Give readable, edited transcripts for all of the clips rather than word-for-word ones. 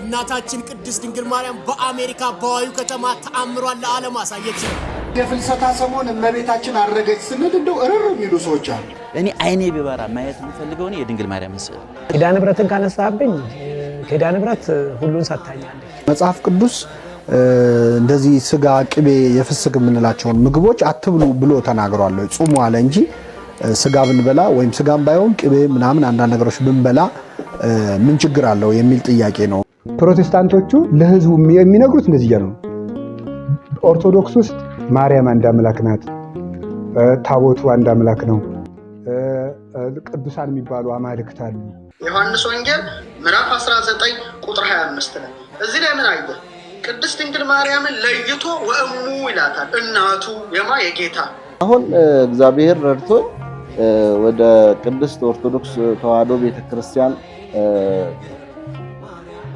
እናታችን ቅድስት ድንግል ማርያም በአሜሪካ በዋዩ ከተማ ተአምሯን ለዓለም አሳየች። የፍልሰታ ሰሞን እመቤታችን አረገች ስንል እንደው እርር የሚሉ ሰዎች አሉ። እኔ አይኔ ቢበራ ማየት የምፈልገው ነው የድንግል ማርያም ምስል። ኪዳነ ምሕረትን ካነሳብኝ ኪዳነ ምሕረት ሁሉን ሰጥታኛለች። መጽሐፍ ቅዱስ እንደዚህ ስጋ ቅቤ የፍስክ የምንላቸውን ምግቦች አትብሉ ብሎ ተናግሯል። ጾሙ አለ እንጂ ስጋ ብንበላ ወይም ስጋም ባይሆን ቅቤ ምናምን አንዳንድ ነገሮች ብንበላ ምን ችግር አለው የሚል ጥያቄ ነው። ፕሮቴስታንቶቹ ለህዝቡ የሚነግሩት እንደዚህ ነው። ኦርቶዶክስ ውስጥ ማርያም አንድ አምላክ ናት፣ ታቦቱ አንድ አምላክ ነው፣ ቅዱሳን የሚባሉ አማልክት አሉ። ዮሐንስ ወንጌል ምዕራፍ 19 ቁጥር 25 ላይ እዚህ ላይ ምን አለ? ቅድስት ድንግል ማርያምን ለይቶ ወእሙ ይላታል። እናቱ የጌታ አሁን እግዚአብሔር ረድቶኝ ወደ ቅድስት ኦርቶዶክስ ተዋሕዶ ቤተክርስቲያን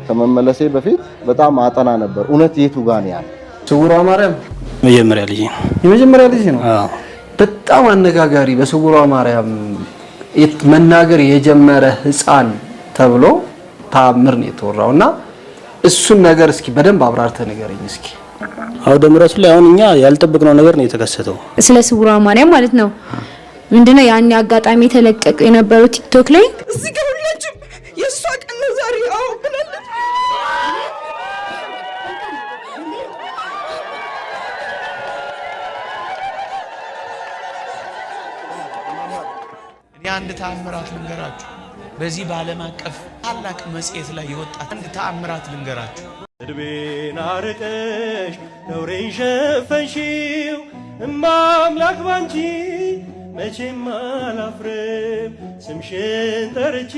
ከመመለሴ በፊት በጣም አጠና ነበር። እውነት የቱ ጋር ነው ያለው? ስውሯ ማርያም የመጀመሪያ ልጅ ነው። በጣም አነጋጋሪ በስውሯ ማርያም መናገር የጀመረ ሕፃን ተብሎ ታምር ነው የተወራውና እሱን ነገር እስኪ በደንብ አብራርተ ንገረኝ እስኪ። አውደ ምሕረቱ ላይ አሁን እኛ ያልጠበቅነው ነገር ነው የተከሰተው። ስለ ስውሯ ማርያም ማለት ነው። ምንድነው ያን አጋጣሚ ተለቀቀ የነበረው ቲክቶክ ላይ እዚህ ጋር ሁላችሁም የሷ ቀን ነው ዛሬ። አዎ ብለን እኔ አንድ ተአምራት ልንገራችሁ። በዚህ በዓለም አቀፍ ታላቅ መጽሔት ላይ የወጣ አንድ ተአምራት ልንገራችሁ። እድቤን አርቀሽ ነውሬን ሸፈንሽው እማምላክ ባንቺ መቼም አላፍርም፣ ስምሽን ጠርቼ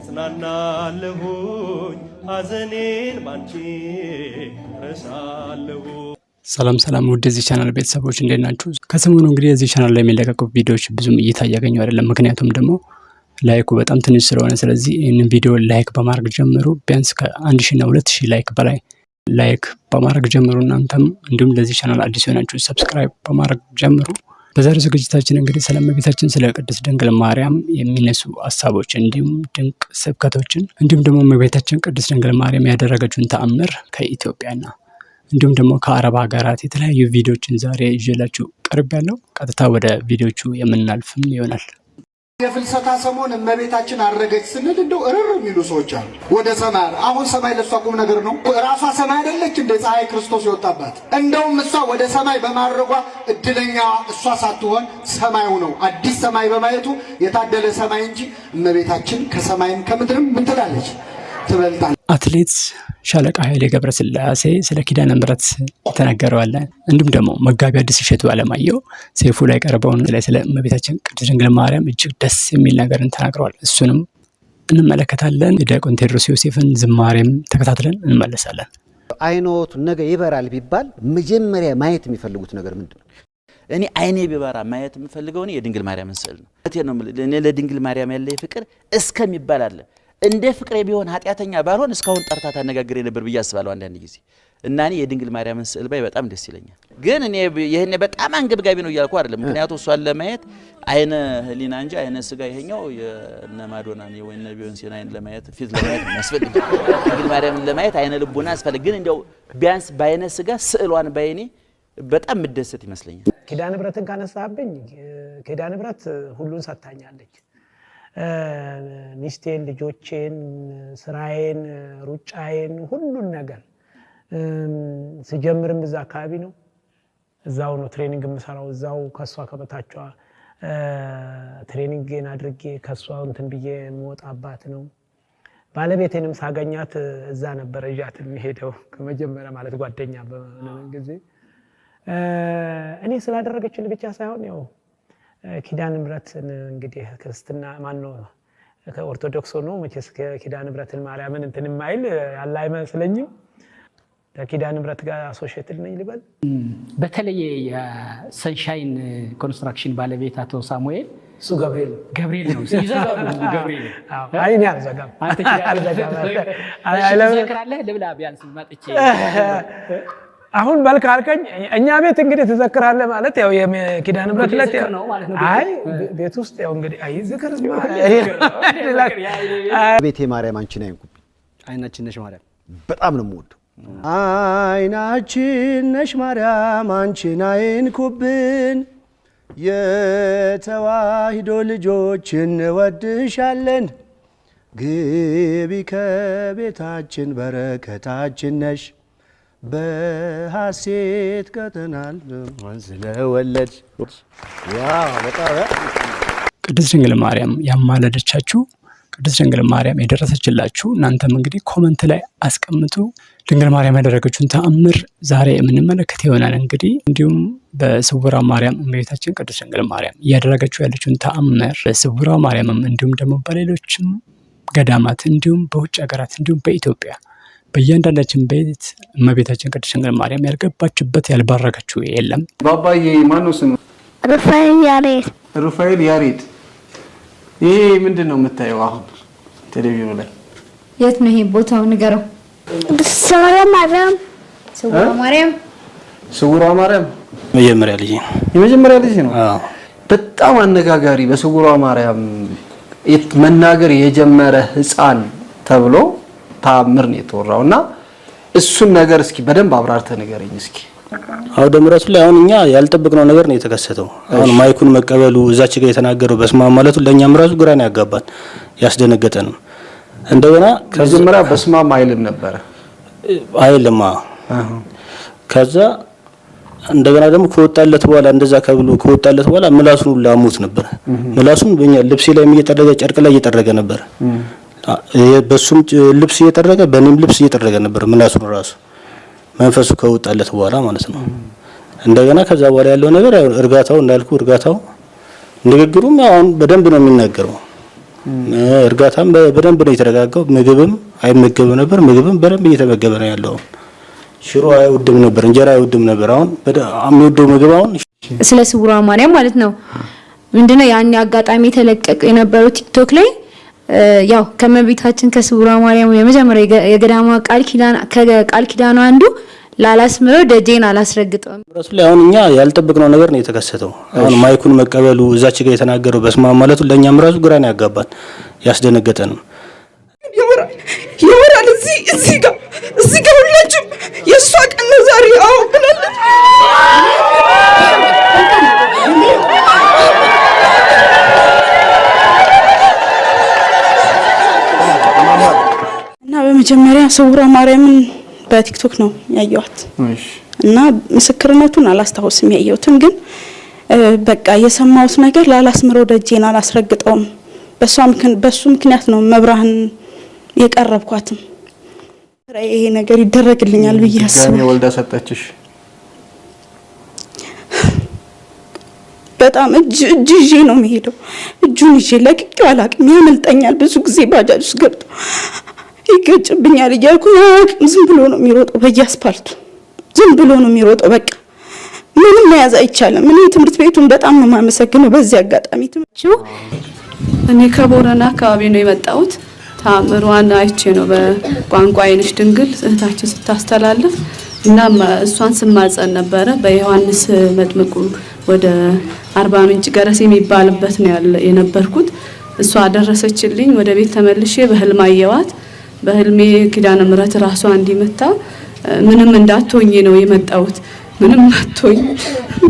ጽናናለሁኝ፣ ሐዘኔን ባንቺ ረሳለሁ። ሰላም ሰላም፣ ውድ የዚህ ቻናል ቤተሰቦች እንዴት ናችሁ? ከሰሞኑ እንግዲህ የዚህ ቻናል ላይ የሚለቀቁ ቪዲዮዎች ብዙም እይታ እያገኙ አይደለም። ምክንያቱም ደግሞ ላይኩ በጣም ትንሽ ስለሆነ፣ ስለዚህ ይህንን ቪዲዮ ላይክ በማድረግ ጀምሩ። ቢያንስ ከ1000 እና 2000 ላይክ በላይ ላይክ በማድረግ ጀምሩ። እናንተም እንዲሁም ለዚህ ቻናል አዲስ ሆናችሁ ሰብስክራይብ በማድረግ ጀምሩ። በዛሬው ዝግጅታችን እንግዲህ ስለ እመቤታችን ስለ ቅድስት ድንግል ማርያም የሚነሱ ሀሳቦች እንዲሁም ድንቅ ስብከቶችን እንዲሁም ደግሞ እመቤታችን ቅድስት ድንግል ማርያም ያደረገችውን ተአምር ከኢትዮጵያና እንዲሁም ደግሞ ከአረብ ሀገራት የተለያዩ ቪዲዮዎችን ዛሬ ይዤላችሁ ቀርቤያለሁ። ቀጥታ ወደ ቪዲዮቹ የምናልፍም ይሆናል። የፍልሰታ ሰሞን እመቤታችን አረገች ስንል እንደው እርር የሚሉ ሰዎች አሉ። ወደ ሰማይ አሁን ሰማይ ለሷ ቁም ነገር ነው። ራሷ ሰማይ አይደለች እንደ ፀሐይ ክርስቶስ የወጣባት። እንደውም እሷ ወደ ሰማይ በማረጓ እድለኛ እሷ ሳትሆን ሰማዩ ነው። አዲስ ሰማይ በማየቱ የታደለ ሰማይ እንጂ እመቤታችን ከሰማይም ከምድርም ምን ትላለች? ትበልጣለች። አትሌት ሻለቃ ኃይሌ ገብረስላሴ ስለ ኪዳነ ምሕረት ተናገረዋል። እንዲሁም ደግሞ መጋቢ አዲስ እሸቱ አለማየሁ ሰይፉ ላይ ቀርበውን ስለ እመቤታችን ቅድስት ድንግል ማርያም እጅግ ደስ የሚል ነገርን ተናግረዋል። እሱንም እንመለከታለን። ዲያቆን ቴዎድሮስ ዮሴፍን ዝማሬም ተከታትለን እንመለሳለን። አይኖቱ ነገ ይበራል ቢባል መጀመሪያ ማየት የሚፈልጉት ነገር ምንድነው? እኔ አይኔ ቢበራ ማየት የምፈልገው ነው የድንግል ማርያም ምስል ነው። እኔ ለድንግል ማርያም ያለ ፍቅር እስከሚባል አለ። እንደ ፍቅሬ ቢሆን ኃጢያተኛ ባልሆን እስካሁን ጠርታታ አነጋግሬ ነበር ብዬ አስባለሁ አንዳንድ ጊዜ። እና እኔ የድንግል ማርያምን ስዕል ባይ በጣም ደስ ይለኛል። ግን እኔ ይሄኔ በጣም አንገብጋቢ ነው እያልኩ አይደለም። ምክንያቱም እሷን ለማየት አይነ ህሊና እንጂ አይነ ስጋ ይሄኛው የነ ማዶና ነው ወይ እነ ቢዮንሴን አይን ለማየት ፊት ለማየት የሚያስፈልግ ድንግል ማርያምን ለማየት አይነ ልቦና ያስፈልግ። ግን እንደው ቢያንስ በአይነ ስጋ ስዕሏን ባይኔ በጣም ምደሰት ይመስለኛል። ኪዳነ ምሕረትን ካነሳብኝ ኪዳነ ምሕረት ሁሉን ሰጥታኛለች። ሚስቴን፣ ልጆቼን፣ ስራዬን፣ ሩጫዬን፣ ሁሉን ነገር ስጀምርም እዛ አካባቢ ነው። እዛው ነው ትሬኒንግ የምሰራው። እዛው ከሷ ከበታቿ ትሬኒንግን አድርጌ ከሷ እንትን ብዬ የምወጣባት ነው። ባለቤቴንም ሳገኛት እዛ ነበር እጃት የሚሄደው ከመጀመሪያ ማለት ጓደኛ በነበረ ጊዜ እኔ ስላደረገችልኝ ብቻ ሳይሆን ያው ኪዳነ ምሕረትን እንግዲህ ክርስትና ማን ነው ከኦርቶዶክስ ነው መቼስ ኪዳነ ምሕረትን ማርያምን እንትን ማይል ያለ አይመስለኝም። ከኪዳነ ምሕረት ጋር አሶሺየትድ ነኝ ልበል። በተለየ የሰንሻይን ኮንስትራክሽን ባለቤት አቶ ሳሙኤል እሱ ገብርኤል ነው ይዘጋሉ። ገብርኤል አይኔ አልዘጋም። አንተ ትዘክራለህ ልብላ ቢያንስ መጥቼ አሁን በልክ አልከኝ እኛ ቤት እንግዲህ ተዘክራለህ ማለት ያው የኪዳነ ምሕረት ዕለት አይ ቤት ውስጥ ያው እንግዲህ አይ ዝክር ቤቴ ማርያም አንቺን አይንኩብኝ። አይናችን ነሽ ማርያም በጣም ነው የምወደው። አይናችን ነሽ ማርያም አንቺን አይንኩብን፣ የተዋሕዶ ልጆች እንወድሻለን። ግቢ ከቤታችን በረከታችን ነሽ፣ በሐሴት ቀጠናል ስለወለድ። ቅድስት ድንግል ማርያም ያማለደቻችሁ፣ ቅድስት ድንግል ማርያም የደረሰችላችሁ እናንተም እንግዲህ ኮመንት ላይ አስቀምጡ። ድንግል ማርያም ያደረገችውን ተአምር ዛሬ የምንመለከት ይሆናል። እንግዲህ እንዲሁም በስውሯ ማርያም እመቤታችን ቅድስት ድንግል ማርያም እያደረገችው ያለችውን ተአምር በስውሯ ማርያምም እንዲሁም ደግሞ በሌሎችም ገዳማት እንዲሁም በውጭ ሀገራት እንዲሁም በኢትዮጵያ በእያንዳንዳችን ቤት እመቤታችን ቅድስት ድንግል ማርያም ያልገባችበት ያልባረከችው የለም። ባባዬ ማነው ስሙ? ሩፋኤል ያሬድ። ሩፋኤል ያሬድ። ይሄ ምንድን ነው የምታየው አሁን ቴሌቪዥኑ ላይ? የት ነው ይሄ ቦታው ንገረው። ስውሯ ማርያም። ስውሯ ማርያም። ስውሯ ማርያም መጀመሪያ ልጅ ነው። የመጀመሪያ ልጅ ነው። በጣም አነጋጋሪ በስውሯ ማርያም መናገር የጀመረ ሕፃን ተብሎ ተአምር ነው የተወራውና እሱን ነገር እስኪ በደንብ አብራርተህ ንገረኝ እስኪ። አውደ ምሕረቱ ላይ አሁን እኛ ያልጠበቅነው ነገር ነው የተከሰተው። አሁን ማይኩን መቀበሉ እዛች ጋር የተናገረው በስመ አብ ማለቱ ለኛም ራሱ ግራ ነው ያጋባን ያስደነገጠንም። እንደገና ከመጀመሪያ በስመ አብ አይልም ነበር አይልማ። ከዛ እንደገና ደግሞ ከወጣለት በኋላ እንደዛ ከብሎ ከወጣለት በኋላ ምላሱን ሁሉ አሞት ነበር። ምላሱን በእኛ ልብስ ላይ እየጠረገ ጨርቅ ላይ እየጠረገ ነበር። በሱም ልብስ እየጠረገ በኔም ልብስ እየጠረገ ነበር ምላሱን ራሱ መንፈሱ ከወጣለት በኋላ ማለት ነው። እንደገና ከዛ በኋላ ያለው ነገር ያው እርጋታው እንዳልኩ እርጋታው ንግግሩም ያው በደንብ ነው የሚናገረው። እርጋታም በደንብ ነው የተረጋጋው። ምግብም አይመገብ ነበር፣ ምግብም በደንብ እየተመገበ ነው ያለው። ሽሮ አይወድም ነበር፣ እንጀራ አይወድም ነበር። አሁን የሚወደው ምግብ አሁን ስለ ስውሯ ማርያም ማለት ነው ምንድነው ያን አጋጣሚ ተለቀቀ የነበረው ቲክቶክ ላይ ያው ከመቤታችን ከስውሯ ማርያም የመጀመሪያ የገዳማ ቃል ኪዳኑ አንዱ ላላስምረው ደጄን አላስረግጠው ራሱ ላይ አሁን እኛ ያልጠበቅነው ነገር ነው የተከሰተው። አሁን ማይኩን መቀበሉ እዛች ጋር የተናገረው በስመ አብ ማለቱ ለኛም ራሱ ግራ ነው ያጋባን ያስደነገጠንም። ይወራል እዚህ ጋር ሁላችሁም የእሷ ቀን ነው ዛሬ። አዎ ብላለች። እና በመጀመሪያ ስውሯ ማርያምን በቲክቶክ ነው ያየኋት እና ምስክርነቱን አላስታውስም ያየሁትን፣ ግን በቃ የሰማሁት ነገር ላላስምረው ደጄን አላስረግጠውም። በሱ ምክንያት ነው መብራህን የቀረብኳትም። ይሄ ነገር ይደረግልኛል ብዬ አስባለሁ። ወልዳ ሰጣችሽ? በጣም እጅ ይዤ ነው የሚሄደው። እጁን ይዤ ለቅቄው አላውቅም። ያመልጠኛል። ብዙ ጊዜ ባጃጅ ውስጥ ገብቶ ይገጭብኛል እያልኩ አላውቅም። ዝም ብሎ ነው የሚሮጠው በየአስፓልቱ ዝም ብሎ ነው የሚሮጠው። በቃ ምንም መያዝ አይቻልም። እኔ ትምህርት ቤቱን በጣም ነው የማመሰግነው በዚህ አጋጣሚ። እኔ ከቦረና አካባቢ ነው የመጣሁት። ተአምሯን አይቼ ነው በቋንቋ አይንሽ ድንግል እህታችን ስታስተላልፍ እና እሷን ስማጸን ነበረ። በዮሐንስ መጥምቁ ወደ አርባ ምንጭ ገረስ የሚባልበት ነው የነበርኩት። እሷ አደረሰችልኝ። ወደ ቤት ተመልሼ በህልም አየዋት። በህልሜ ኪዳነ ምሕረት ራሷ እንዲመታ ምንም እንዳትሆኝ ነው የመጣሁት። ምንም አትሆኝ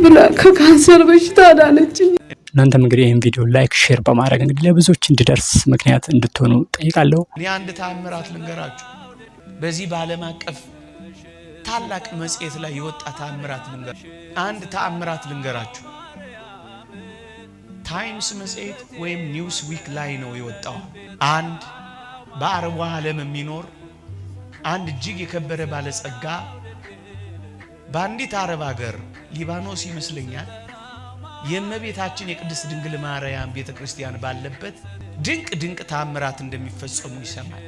ብላ ከካንሰር በሽታ አዳነችኝ። እናንተም እንግዲህ ይህን ቪዲዮ ላይክ ሼር በማድረግ እንግዲህ ለብዙዎች እንዲደርስ ምክንያት እንድትሆኑ ጠይቃለሁ። እኔ አንድ ተአምራት ልንገራችሁ። በዚህ በዓለም አቀፍ ታላቅ መጽሔት ላይ የወጣ ተአምራት ልንገራችሁ። አንድ ተአምራት ልንገራችሁ። ታይምስ መጽሔት ወይም ኒውስ ዊክ ላይ ነው የወጣው። አንድ በአረቡ ዓለም የሚኖር አንድ እጅግ የከበረ ባለጸጋ በአንዲት አረብ ሀገር ሊባኖስ ይመስለኛል የእመቤታችን የቅድስት ድንግል ማርያም ቤተክርስቲያን ባለበት ድንቅ ተአምራት እንደሚፈጸሙ ይሰማል።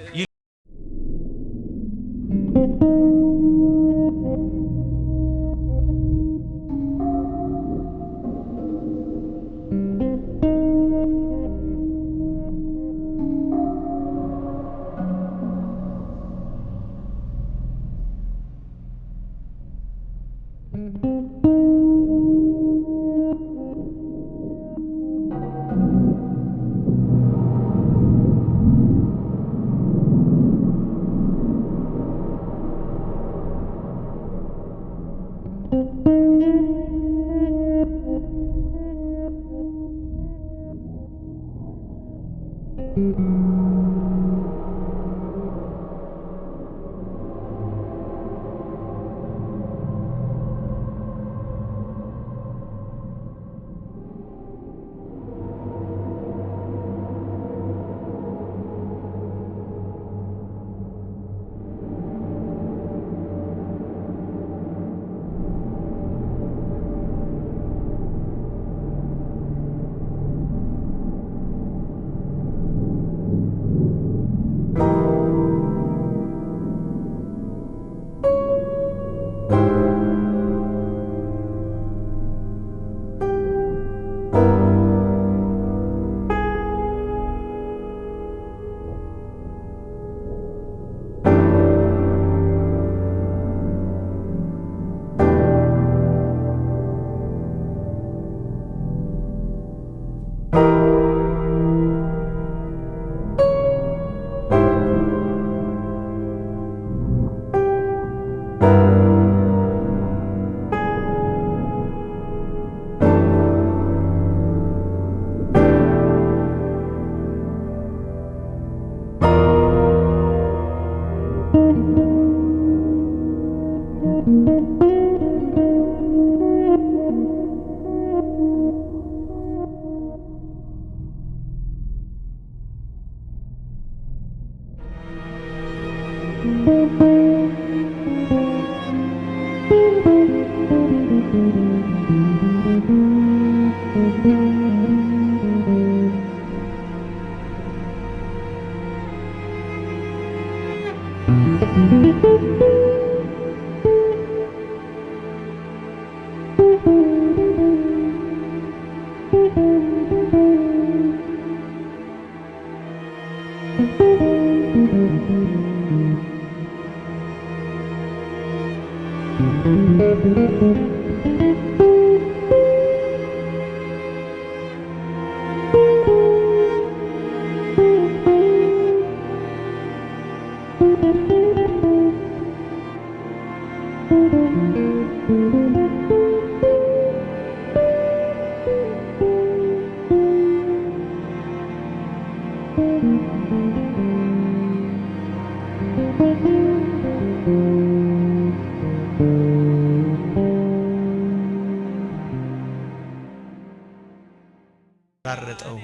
ባረጠው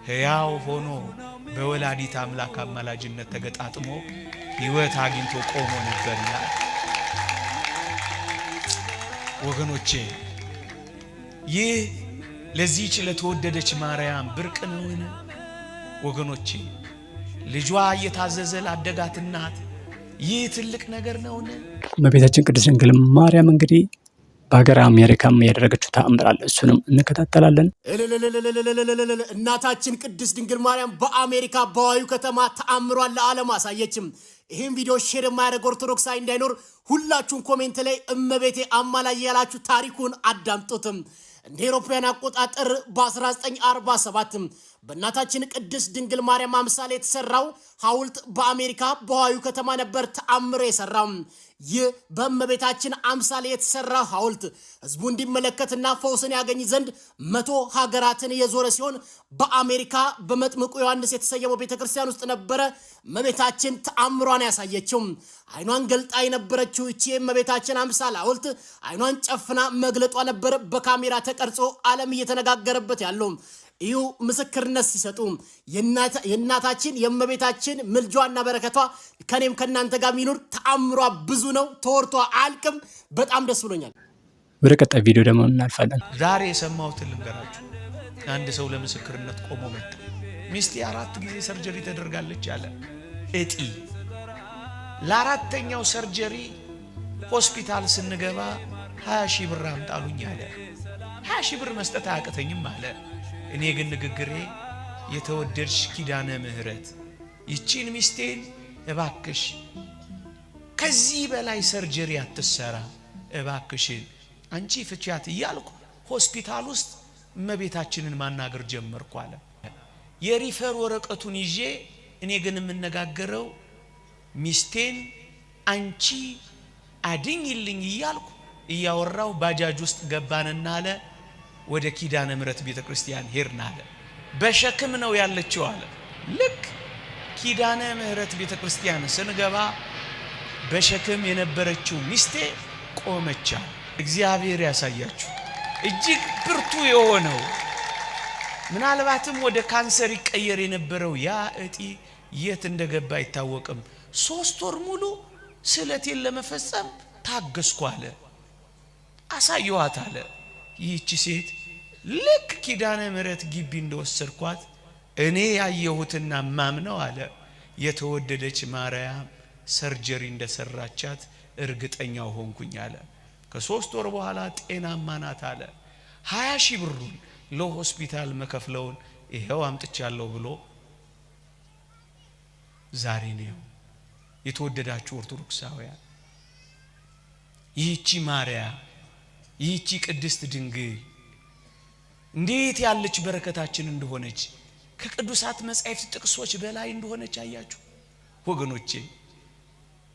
ሕያው ሆኖ በወላዲት አምላክ አማላጅነት ተገጣጥሞ ሕይወት አግኝቶ ቆሞ ነበር ይላል። ወገኖቼ ይህ ለዚህች ለተወደደች ማርያም ብርቅ ነውን? ወገኖቼ ልጇ እየታዘዘ ላደጋት እናት ይህ ትልቅ ነገር ነውን? እመቤታችን ቅድስት ድንግል ማርያም እንግዲህ በሀገር አሜሪካም ያደረገችው ተአምር አለ። እሱንም እንከታተላለን። እናታችን ቅድስት ድንግል ማርያም በአሜሪካ በዋዩ ከተማ ተአምሯን ለዓለም አሳየችም። ይህን ቪዲዮ ሼር የማያደርግ ኦርቶዶክሳዊ እንዳይኖር ሁላችሁም ኮሜንት ላይ እመቤቴ አማላጅ ያላችሁ ታሪኩን አዳምጡትም። እንደ አውሮፓውያን አቆጣጠር በ1947 በእናታችን ቅድስት ድንግል ማርያም አምሳል የተሰራው ሐውልት በአሜሪካ በዋዩ ከተማ ነበር ተአምሮ የሰራው። ይህ በእመቤታችን አምሳል የተሰራ ሐውልት ህዝቡ እንዲመለከትና ፈውስን ያገኝ ዘንድ 100 ሀገራትን የዞረ ሲሆን በአሜሪካ በመጥምቁ ዮሐንስ የተሰየመው ቤተክርስቲያን ውስጥ ነበረ እመቤታችን ተአምሯን ያሳየችው። አይኗን ገልጣ የነበረችው እቺ የእመቤታችን አምሳል ሐውልት አይኗን ጨፍና መግለጧ ነበር በካሜራ ተቀርጾ ዓለም እየተነጋገረበት ያለው። ይሁ ምስክርነት ሲሰጡ የእናታችን የእመቤታችን ምልጇና በረከቷ ከኔም ከናንተ ጋር ሚኖር ተአምሯ ብዙ ነው፣ ተወርቷ አልቅም። በጣም ደስ ብሎኛል። ወደ ቀጣይ ቪዲዮ ደግሞ እናልፋለን። ዛሬ የሰማሁትን ልንገራችሁ። አንድ ሰው ለምስክርነት ቆሞ መጣ። ሚስቴ 4 ጊዜ ሰርጀሪ ተደርጋለች አለ። እጢ ለአራተኛው ሰርጀሪ ሆስፒታል ስንገባ 20 ሺህ ብር አምጣሉኝ አለ። 20 ሺህ ብር መስጠት አያቅተኝም አለ። እኔ ግን ንግግሬ የተወደድሽ ኪዳነ ምህረት ይቺን ሚስቴን እባክሽ ከዚህ በላይ ሰርጀሪ አትሰራ እባክሽን አንቺ ፍቻት እያልኩ ሆስፒታል ውስጥ እመቤታችንን ማናገር ጀመርኩ አለ። የሪፈር ወረቀቱን ይዤ እኔ ግን የምነጋገረው ሚስቴን አንቺ አድኝልኝ እያልኩ እያወራው ባጃጅ ውስጥ ገባንና አለ ወደ ኪዳነ ምህረት ቤተክርስቲያን ሄድን አለ። በሸክም ነው ያለችው አለ። ልክ ኪዳነ ምህረት ቤተክርስቲያን ስንገባ በሸክም የነበረችው ሚስቴ ቆመች። እግዚአብሔር ያሳያችሁ። እጅግ ብርቱ የሆነው ምናልባትም ወደ ካንሰር ይቀየር የነበረው ያ እጢ የት እንደገባ አይታወቅም። 3 ወር ሙሉ ስለቴን ለመፈጸም ታገስኩ አለ። አሳየዋት አለ። ይህች ሴት ልክ ኪዳነ ምህረት ግቢ እንደወሰድኳት እኔ ያየሁትና ማምነው አለ የተወደደች ማርያም ሰርጀሪ እንደሰራቻት እርግጠኛው ሆንኩኝ አለ። ከ3 ወር በኋላ ጤናማ ናት አለ። 20 ሺህ ብሩን ለሆስፒታል መከፍለውን ይሄው አምጥቻለሁ ብሎ ዛሬ ነው። የተወደዳችሁ ኦርቶዶክሳውያን ይህቺ ማርያም ይህቺ ቅድስት ድንግል እንዴት ያለች በረከታችን እንደሆነች ከቅዱሳት መጻሕፍት ጥቅሶች በላይ እንደሆነች አያችሁ ወገኖቼ።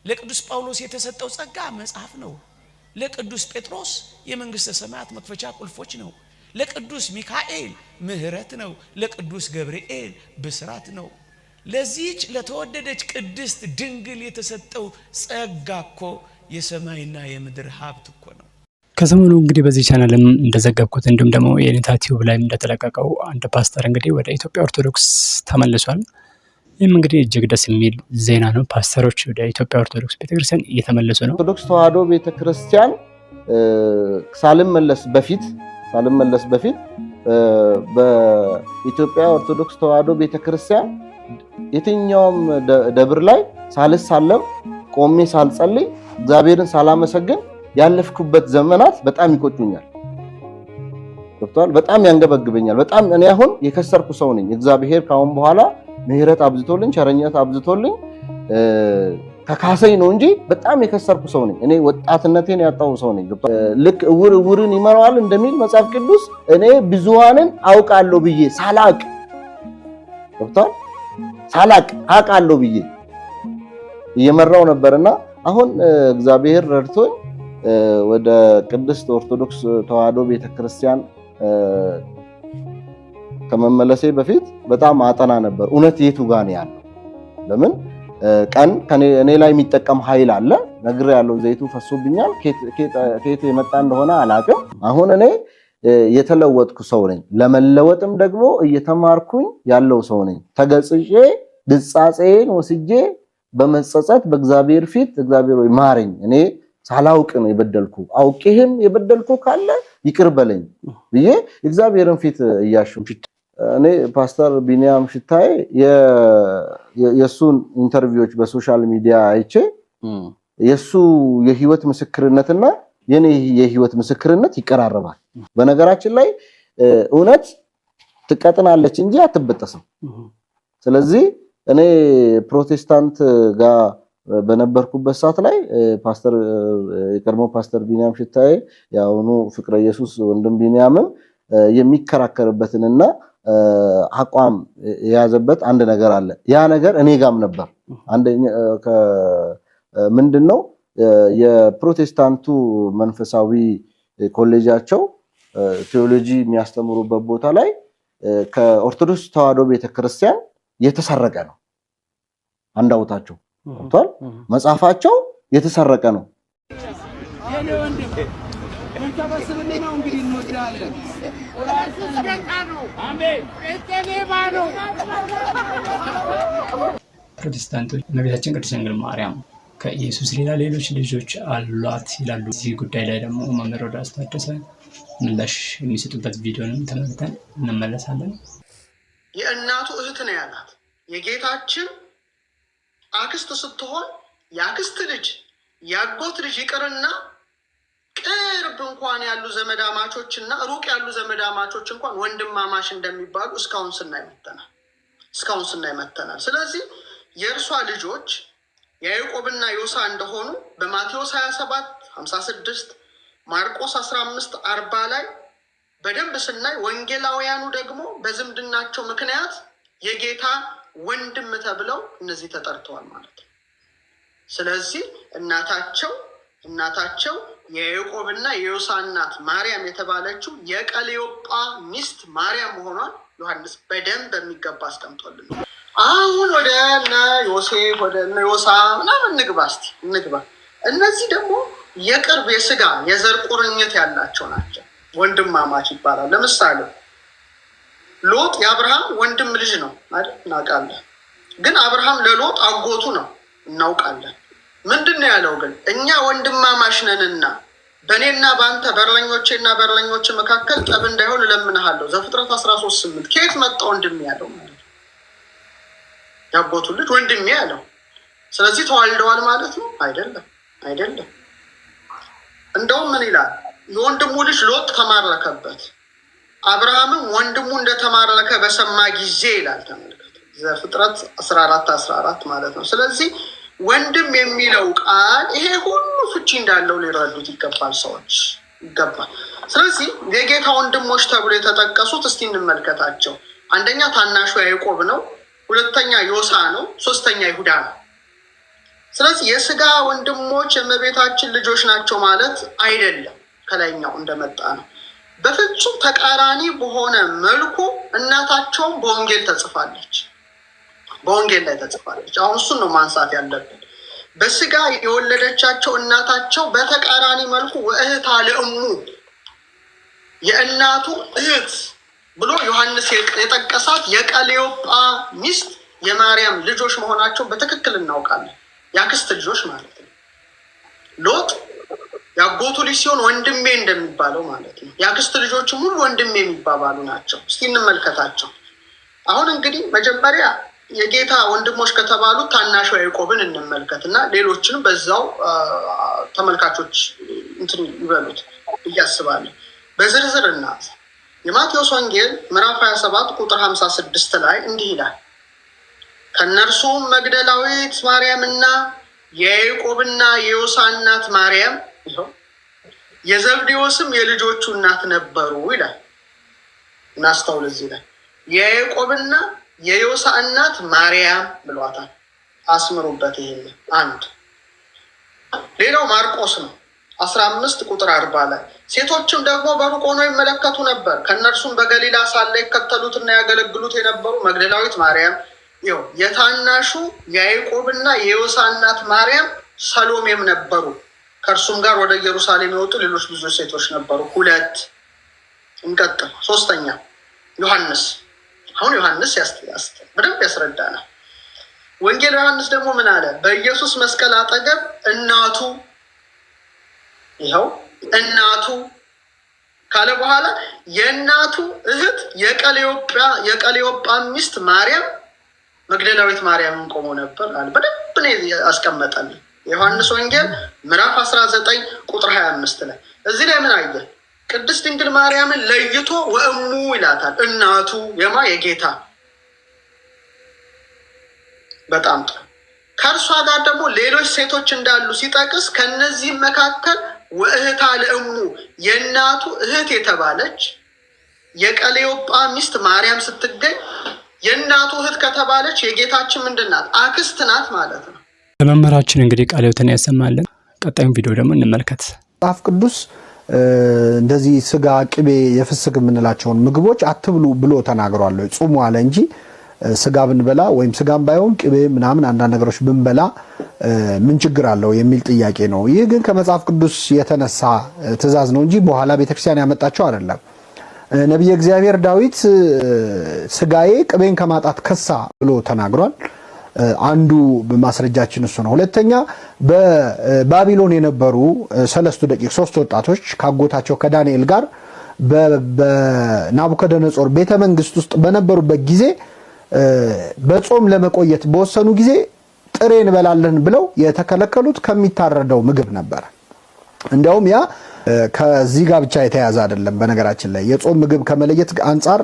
ለቅዱስ ጳውሎስ የተሰጠው ጸጋ መጽሐፍ ነው። ለቅዱስ ጴጥሮስ የመንግስተ ሰማያት መክፈቻ ቁልፎች ነው። ለቅዱስ ሚካኤል ምህረት ነው። ለቅዱስ ገብርኤል ብስራት ነው። ለዚህች ለተወደደች ቅድስት ድንግል የተሰጠው ጸጋ እኮ የሰማይና የምድር ሀብት እኮ ነው። ከሰሞኑ እንግዲህ በዚህ ቻናልም እንደዘገብኩት እንዲሁም ደግሞ የኔታ ቲዩብ ላይም እንደተለቀቀው አንድ ፓስተር እንግዲህ ወደ ኢትዮጵያ ኦርቶዶክስ ተመልሷል። ይህም እንግዲህ እጅግ ደስ የሚል ዜና ነው። ፓስተሮች ወደ ኢትዮጵያ ኦርቶዶክስ ቤተክርስቲያን እየተመለሱ ነው። ኦርቶዶክስ ተዋሕዶ ቤተክርስቲያን ሳልመለስ በፊት በኢትዮጵያ ኦርቶዶክስ ተዋሕዶ ቤተክርስቲያን የትኛውም ደብር ላይ ሳልሳለም ቆሜ ሳልጸልይ እግዚአብሔርን ሳላመሰግን ያለፍኩበት ዘመናት በጣም ይቆጩኛል። ገብቷል? በጣም ያንገበግበኛል። በጣም እኔ አሁን የከሰርኩ ሰው ነኝ። እግዚአብሔር ካሁን በኋላ ምህረት አብዝቶልኝ ቸረኝነት አብዝቶልኝ ከካሰኝ ነው እንጂ በጣም የከሰርኩ ሰው ነኝ። እኔ ወጣትነቴን ያጣው ሰው ነኝ። ልክ እውርን ይመራዋል እንደሚል መጽሐፍ ቅዱስ እኔ ብዙሃንን አውቃለሁ ብዬ ሳላቅ ገብቷል? ሳላቅ አውቃለሁ ብዬ እየመራው ነበርና አሁን እግዚአብሔር ረድቶኝ ወደ ቅድስት ኦርቶዶክስ ተዋሕዶ ቤተክርስቲያን ከመመለሴ በፊት በጣም አጠና ነበር። እውነት የቱ ጋር ነው ያለው? ለምን ቀን እኔ ላይ የሚጠቀም ኃይል አለ ነግሬ ያለው ዘይቱ ፈሶብኛል። ከየት የመጣ እንደሆነ አላውቅም። አሁን እኔ የተለወጥኩ ሰው ነኝ። ለመለወጥም ደግሞ እየተማርኩኝ ያለው ሰው ነኝ። ተገጽጬ ድጻጼን ወስጄ በመጸጸት በእግዚአብሔር ፊት እግዚአብሔር ወይ ማረኝ፣ እኔ ሳላውቅ ነው የበደልኩ፣ አውቄህም የበደልኩ ካለ ይቅር በለኝ ብዬ እግዚአብሔርን ፊት እያሹ እኔ ፓስተር ቢኒያም ሽታዬ የሱን ኢንተርቪዎች በሶሻል ሚዲያ አይቼ የሱ የህይወት ምስክርነትና የኔ የህይወት ምስክርነት ይቀራረባል። በነገራችን ላይ እውነት ትቀጥናለች እንጂ አትበጠስም። ስለዚህ እኔ ፕሮቴስታንት ጋር በነበርኩበት ሰዓት ላይ ፓስተር የቀድሞ ፓስተር ቢኒያም ሽታዬ ያውኑ ፍቅረ ኢየሱስ ወንድም ቢኒያምም የሚከራከርበትንና አቋም የያዘበት አንድ ነገር አለ። ያ ነገር እኔ ጋም ነበር። አንደኛ ምንድነው የፕሮቴስታንቱ መንፈሳዊ ኮሌጃቸው ቴዎሎጂ የሚያስተምሩበት ቦታ ላይ ከኦርቶዶክስ ተዋሕዶ ቤተክርስቲያን የተሰረቀ ነው። አንዳውታቸው ወጥቷል። መጽሐፋቸው የተሰረቀ ነው። ፕሮቴስታንቶች እመቤታችን ቅድስት ድንግል ማርያም ከኢየሱስ ሌላ ሌሎች ልጆች አሏት ይላሉ። እዚህ ጉዳይ ላይ ደግሞ መምህር ሮዳስ ታደሰ ምላሽ የሚሰጡበት ቪዲዮንም ተመልክተን እንመለሳለን። የእናቱ እህት ነው ያላት። የጌታችን አክስት ስትሆን የአክስት ልጅ ያጎት ልጅ ይቅርና ቅርብ እንኳን ያሉ ዘመዳማቾች እና ሩቅ ያሉ ዘመዳማቾች እንኳን ወንድማማሽ እንደሚባሉ እስካሁን ስናይ መተናል። ስለዚህ የእርሷ ልጆች ያዕቆብና ዮሳ እንደሆኑ በማቴዎስ 27:56 ማርቆስ 15:40 ላይ በደንብ ስናይ፣ ወንጌላውያኑ ደግሞ በዝምድናቸው ምክንያት የጌታ ወንድም ተብለው እነዚህ ተጠርተዋል ማለት ነው። ስለዚህ እናታቸው የያዕቆብና የዮሳ እናት ማርያም የተባለችው የቀሌዮጳ ሚስት ማርያም መሆኗን ዮሐንስ በደንብ በሚገባ አስቀምጦልን። አሁን ወደ እነ ዮሴፍ ወደ እነ ዮሳ ምናምን እንግባ። እነዚህ ደግሞ የቅርብ የስጋ የዘር ቁርኝት ያላቸው ናቸው። ወንድማማች ይባላል። ለምሳሌ ሎጥ የአብርሃም ወንድም ልጅ ነው አይደል? እናውቃለን። ግን አብርሃም ለሎጥ አጎቱ ነው እናውቃለን። ምንድነው ያለው ግን? እኛ ወንድማማች ነንና በእኔና በአንተ በርለኞቼና በርለኞች መካከል ጠብ እንዳይሆን እለምንሃለሁ። ዘፍጥረት 13:8 ከየት መጣ ወንድሜ ያለው ማለት ነው። ያጎቱ ልጅ ወንድሜ ያለው። ስለዚህ ተዋልደዋል ማለት ነው? አይደለም። እንደውም ምን ይላል? የወንድሙ ልጅ ሎጥ ተማረከበት፣ አብርሃምም ወንድሙ እንደተማረከ በሰማ ጊዜ ይላል። ተመልከቱ፣ ዘፍጥረት 14:14 ማለት ነው። ስለዚህ ወንድም የሚለው ቃል ይሄ ሁሉ ፍቺ እንዳለው ሊረዱት ይገባል ሰዎች ይገባል። ስለዚህ የጌታ ወንድሞች ተብሎ የተጠቀሱት እስቲ እንመልከታቸው። አንደኛ ታናሹ ያዕቆብ ነው፣ ሁለተኛ ዮሳ ነው፣ ሶስተኛ ይሁዳ ነው። ስለዚህ የስጋ ወንድሞች የእመቤታችን ልጆች ናቸው ማለት አይደለም። ከላይኛው እንደመጣ ነው። በፍጹም ተቃራኒ በሆነ መልኩ እናታቸውም በወንጌል ላይ ተጽፋለች። አሁን እሱን ነው ማንሳት ያለብን። በስጋ የወለደቻቸው እናታቸው በተቃራኒ መልኩ ወእህታ ለእሙ የእናቱ እህት ብሎ ዮሐንስ የጠቀሳት የቀሌዮጳ ሚስት የማርያም ልጆች መሆናቸው በትክክል እናውቃለን። የአክስት ልጆች ማለት ነው። ሎጥ ያጎቱ ልጅ ሲሆን ወንድሜ እንደሚባለው ማለት ነው። የአክስት ልጆችም ሁሉ ወንድሜ የሚባባሉ ናቸው። እስቲ እንመልከታቸው። አሁን እንግዲህ መጀመሪያ የጌታ ወንድሞች ከተባሉት ታናሹ ያዕቆብን እንመልከት እና ሌሎችንም በዛው ተመልካቾች እንትን ይበሉት እያስባለሁ። በዝርዝር እናት የማቴዎስ ወንጌል ምዕራፍ 27 ቁጥር 56 ላይ እንዲህ ይላል፣ ከእነርሱም መግደላዊት ማርያምና የያዕቆብና የዮሳ እናት ማርያም የዘብዴዎስም የልጆቹ እናት ነበሩ ይላል። እናስተውል። እዚህ ላይ የያዕቆብና የዮሳ እናት ማርያም ብሏታል። አስምሩበት ይሄን። አንድ ሌላው ማርቆስ ነው 15 ቁጥር 40 ላይ ሴቶችም ደግሞ በሩቅ ሆነው ይመለከቱ ነበር። ከእነርሱም በገሊላ ሳለ ይከተሉትና ያገለግሉት የነበሩ መግደላዊት ማርያም፣ የታናሹ የያዕቆብና የዮሳ እናት ማርያም፣ ሰሎሜም ነበሩ። ከእርሱም ጋር ወደ ኢየሩሳሌም የወጡ ሌሎች ብዙ ሴቶች ነበሩ። 2 እንቀጥል። 3ኛ ዮሐንስ። አሁን ዮሐንስ በደንብ ያስረዳናል። ወንጌል ዮሐንስ ደግሞ ምን አለ? በኢየሱስ መስቀል አጠገብ እናቱ እናቱ ካለ በኋላ የእናቱ እህት የቀሌዮጳ ሚስት ማርያም መግደላዊት ማርያምን ቆሞ ነበር አለ። በደንብ ነው ያስቀመጠልን። የዮሐንስ ወንጌል ምዕራፍ 19 ቁጥር 25 ላይ እዚህ ላይ ምን አየ? ቅድስት ድንግል ማርያምን ለይቶ ወእሙ ይላታል። እናቱ የጌታ። በጣም ጥሩ። ከእርሷ ጋር ደግሞ ሌሎች ሴቶች እንዳሉ ሲጠቅስ ከነዚህም መካከል ወእህታ ለእሙ የእናቱ እህት የተባለች የቀሌዮጳ ሚስት ማርያም ስትገኝ የእናቱ እህት ከተባለች የጌታችን ምንድን ናት? አክስት ናት ማለት ነው። ለመምህራችን እንግዲህ ቃለ ሕይወትን ያሰማልን። ቀጣዩን ቪዲዮ ደግሞ እንመልከት። መጽሐፍ ቅዱስ እንደዚህ ስጋ፣ ቅቤ፣ የፍስክ የምንላቸውን ምግቦች አትብሉ ብሎ ተናግሯል። ጹሙ አለ እንጂ ስጋ ብንበላ ወይም ስጋም ባይሆን ቅቤ ምናምን አንዳንድ ነገሮች ብንበላ ምን ችግር አለው የሚል ጥያቄ ነው። ይህ ግን ከመጽሐፍ ቅዱስ የተነሳ ትእዛዝ ነው እንጂ በኋላ ቤተክርስቲያን ያመጣቸው አይደለም። ነቢየ እግዚአብሔር ዳዊት ስጋዬ ቅቤን ከማጣት ከሳ ብሎ ተናግሯል። አንዱ ማስረጃችን እሱ ነው። ሁለተኛ በባቢሎን የነበሩ 3 ደቂቅ 3 ወጣቶች ካጎታቸው ከዳንኤል ጋር በናቡከደነጾር ቤተ መንግስት ውስጥ በነበሩበት ጊዜ በጾም ለመቆየት በወሰኑ ጊዜ ጥሬ እንበላለን ብለው የተከለከሉት ከሚታረደው ምግብ ነበር። እንዲያውም ያ ከዚህ ጋር ብቻ የተያዘ አይደለም። በነገራችን ላይ የጾም ምግብ ከመለየት አንጻር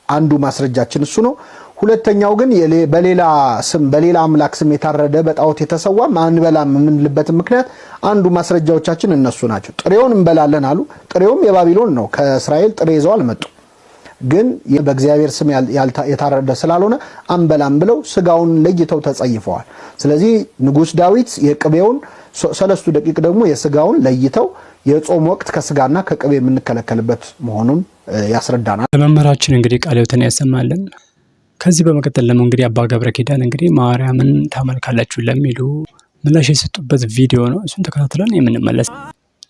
አንዱ ማስረጃችን እሱ ነው። ሁለተኛው ግን በሌላ ስም በሌላ አምላክ ስም የታረደ በጣዖት የተሰዋ አንበላም የምንልበት ምክንያት አንዱ ማስረጃዎቻችን እነሱ ናቸው። ጥሬውን እንበላለን አሉ። ጥሬውም የባቢሎን ነው። ከእስራኤል ጥሬ ይዘው አልመጡም። ግን በእግዚአብሔር ስም የታረደ ስላልሆነ አንበላም ብለው ስጋውን ለይተው ተጸይፈዋል። ስለዚህ ንጉሥ ዳዊት የቅቤውን 3 ደቂቅ ደግሞ የስጋውን ለይተው የጾም ወቅት ከስጋና ከቅቤ የምንከለከልበት መሆኑን ያስረዳናል። ለመምህራችን እንግዲህ ቃለ ሕይወትን ያሰማልን። ከዚህ በመቀጠል ደግሞ እንግዲህ አባ ገብረ ኪዳን እንግዲህ ማርያምን ታመልካላችሁ ለሚሉ ምላሽ የሰጡበት ቪዲዮ ነው። እሱን ተከታትለን የምንመለስ።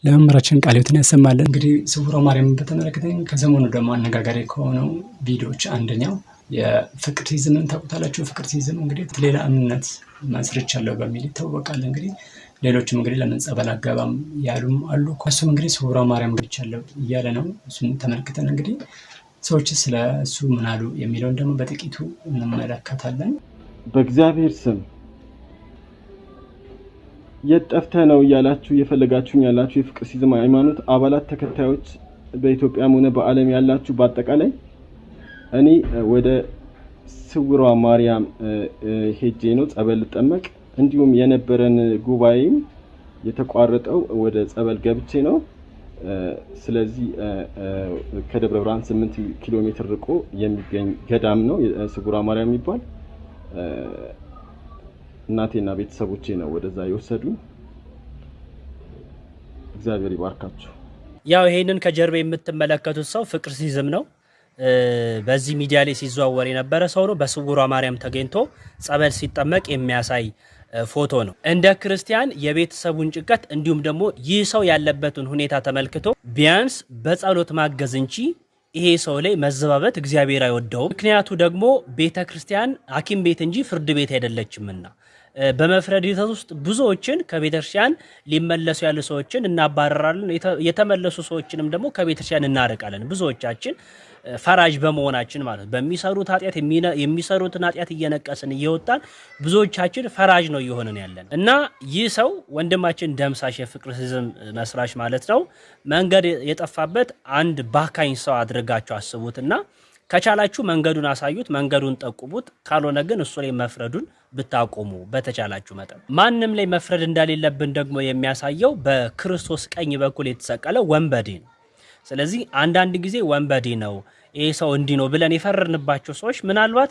ለመምህራችን ቃለ ሕይወትን ያሰማልን። እንግዲህ ስውሯ ማርያምን በተመለከተ ከሰሞኑ ደግሞ አነጋጋሪ ከሆነው ቪዲዮዎች አንደኛው የፍቅርቲዝምን ታውቁታላችሁ። ፍቅርቲዝም እንግዲህ ሌላ እምነት መስርቻለሁ በሚል ይታወቃል። እንግዲህ ሌሎችም እንግዲህ ለምን ጸበል አገባም ያሉም አሉ። እሱም እንግዲህ ስውሯ ማርያም ገብቻለሁ እያለ ነው። እሱን ተመልክተን እንግዲህ ሰዎች ስለ እሱ ምን አሉ የሚለውን ደግሞ በጥቂቱ እንመለከታለን። በእግዚአብሔር ስም የጠፍተህ ነው እያላችሁ የፈለጋችሁኝ ያላችሁ የፍቅርቲዝም ሃይማኖት አባላት ተከታዮች በኢትዮጵያም ሆነ በዓለም ያላችሁ በአጠቃላይ እኔ ወደ ስውሯ ማርያም ሄጄ ነው ጸበል ልጠመቅ። እንዲሁም የነበረን ጉባኤም የተቋረጠው ወደ ጸበል ገብቼ ነው። ስለዚህ ከደብረ ብርሃን 8 ኪሎ ሜትር ርቆ የሚገኝ ገዳም ነው ስውሯ ማርያም የሚባል። እናቴና ቤተሰቦቼ ነው ወደዛ የወሰዱኝ። እግዚአብሔር ይባርካችሁ። ያው ይሄንን ከጀርባ የምትመለከቱት ሰው ፍቅርቲዝም ነው። በዚህ ሚዲያ ላይ ሲዘዋወር የነበረ ሰው ነው። በስውሯ ማርያም ተገኝቶ ጸበል ሲጠመቅ የሚያሳይ ፎቶ ነው። እንደ ክርስቲያን የቤተሰቡን ጭንቀት እንዲሁም ደግሞ ይህ ሰው ያለበትን ሁኔታ ተመልክቶ ቢያንስ በጸሎት ማገዝ እንጂ ይሄ ሰው ላይ መዘባበት እግዚአብሔር አይወደውም። ምክንያቱ ደግሞ ቤተክርስቲያን ሐኪም ቤት እንጂ ፍርድ ቤት አይደለችምና በመፍረድ ሂደት ውስጥ ብዙዎችን ከቤተክርስቲያን ሊመለሱ ያሉ ሰዎችን እናባረራለን፣ የተመለሱ ሰዎችንም ደግሞ ከቤተክርስቲያን እናርቃለን። ብዙዎቻችን ፈራጅ በመሆናችን ማለት በሚሰሩት ኃጢያት የሚሰሩትን ኃጢያት እየነቀስን እየወጣን ብዙዎቻችን ፈራጅ ነው እየሆነን ያለን እና ይህ ሰው ወንድማችን ደምሳሽ የፍቅር ሲዝም መስራች ማለት ነው መንገድ የጠፋበት አንድ ባካኝ ሰው አድርጋችሁ አስቡትና ከቻላችሁ መንገዱን አሳዩት፣ መንገዱን ጠቁሙት። ካልሆነ ግን እሱ ላይ መፍረዱን ብታቆሙ በተቻላችሁ መጠን። ማንም ላይ መፍረድ እንደሌለብን ደግሞ የሚያሳየው በክርስቶስ ቀኝ በኩል የተሰቀለው ወንበዴ ነው። ስለዚህ አንዳንድ ጊዜ ወንበዴ ነው ይሄ ሰው እንዲህ ነው ብለን የፈረድንባቸው ሰዎች ምናልባት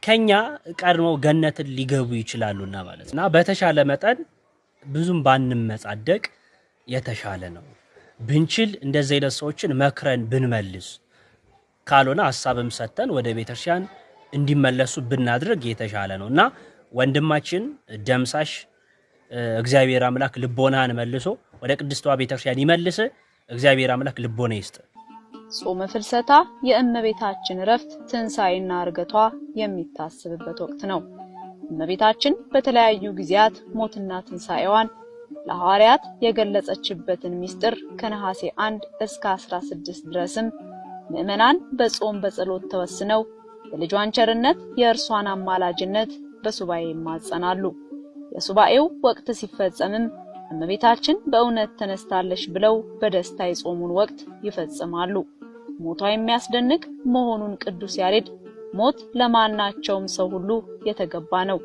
ከኛ ቀድመው ገነትን ሊገቡ ይችላሉና ማለት እና በተሻለ መጠን ብዙም ባንመጻደቅ የተሻለ ነው። ብንችል እንደዚህ አይነት ሰዎችን መክረን ብንመልስ፣ ካልሆነ ሐሳብም ሰተን ወደ ቤተክርስቲያን እንዲመለሱ ብናድርግ የተሻለ ነውና ወንድማችን ደምሳሽ እግዚአብሔር አምላክ ልቦናን መልሶ ወደ ቅድስቷ ቤተክርስቲያን ይመልስ። እግዚአብሔር አምላክ ልቦና ይስጥ። ጾመ ፍልሰታ የእመቤታችን ረፍት ትንሣኤና እርገቷ የሚታሰብበት ወቅት ነው። እመቤታችን በተለያዩ ጊዜያት ሞትና ትንሣኤዋን ለሐዋርያት የገለጸችበትን ምስጢር ከነሐሴ 1 እስከ 16 ድረስም ምእመናን በጾም በጸሎት ተወስነው የልጇን ቸርነት የእርሷን አማላጅነት በሱባኤ ይማጸናሉ። የሱባኤው ወቅት ሲፈጸምም እመቤታችን በእውነት ተነስታለች ብለው በደስታ የጾሙን ወቅት ይፈጽማሉ። ሞቷ የሚያስደንቅ መሆኑን ቅዱስ ያሬድ ሞት ለማናቸውም ሰው ሁሉ የተገባ ነው፣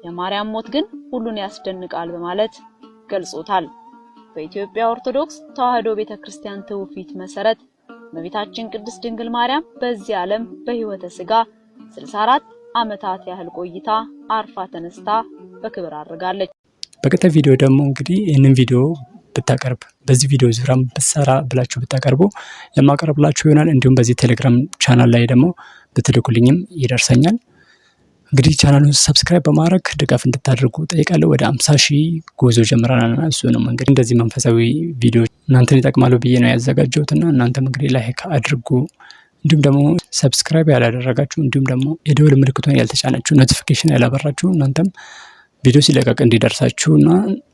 የማርያም ሞት ግን ሁሉን ያስደንቃል በማለት ገልጾታል። በኢትዮጵያ ኦርቶዶክስ ተዋሕዶ ቤተክርስቲያን ትውፊት መሰረት እመቤታችን ቅድስት ድንግል ማርያም በዚህ ዓለም በሕይወተ ሥጋ 64 ዓመታት ያህል ቆይታ አርፋ ተነስታ በክብር አድርጋለች። በቀጣይ ቪዲዮ ደግሞ እንግዲህ ይህንን ቪዲዮ ብታቀርብ በዚህ ቪዲዮ ዙሪያም ብትሰራ ብላችሁ ብታቀርቡ የማቀርብላችሁ ይሆናል። እንዲሁም በዚህ ቴሌግራም ቻናል ላይ ደግሞ ብትልኩልኝም ይደርሰኛል። እንግዲህ ቻናሉን ሰብስክራይብ በማድረግ ድጋፍ እንድታደርጉ ጠይቃለሁ። ወደ 50,000 ጉዞ ጀምረናል። እሱንም እንግዲህ እንደዚህ መንፈሳዊ ቪዲዮ እናንተን ይጠቅማሉ ብዬ ነው ያዘጋጀሁትና እናንተም እንግዲህ ላይክ አድርጉ። እንዲሁም ደግሞ ሰብስክራይብ ያላደረጋችሁ እንዲሁም ደግሞ የደወል ምልክቱን ያልተጫናችሁ ኖቲፊኬሽን ያላበራችሁ እናንተም ቪዲዮ ሲለቀቅ እንዲደርሳችሁና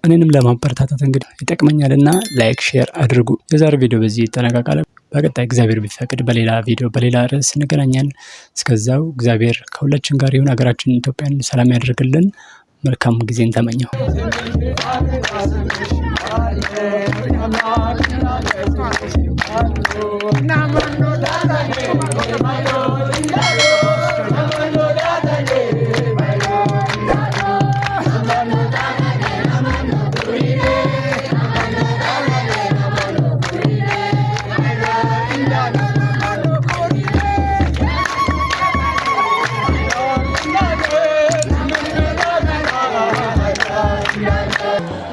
እኔንም ለማበረታታት እንግዲህ ይጠቅመኛልና ላይክ ሼር አድርጉ። የዛሬ ቪዲዮ በዚህ ይጠናቀቃል። በቀጣይ እግዚአብሔር ቢፈቅድ በሌላ ቪዲዮ በሌላ ርዕስ እንገናኛለን። እስከዛው እግዚአብሔር ከሁላችን ጋር ይሁን። ሀገራችን ኢትዮጵያን ሰላም ያደርግልን። መልካም ጊዜን ተመኘው።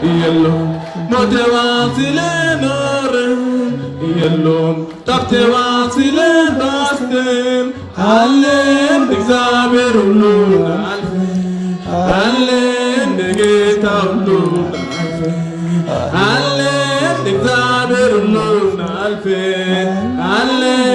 Yellon, no te vacilen, yellon, tak te vacilen, bastem, allen Xavier ulun, allen Geta ulun, allen Xavier ulun, allen.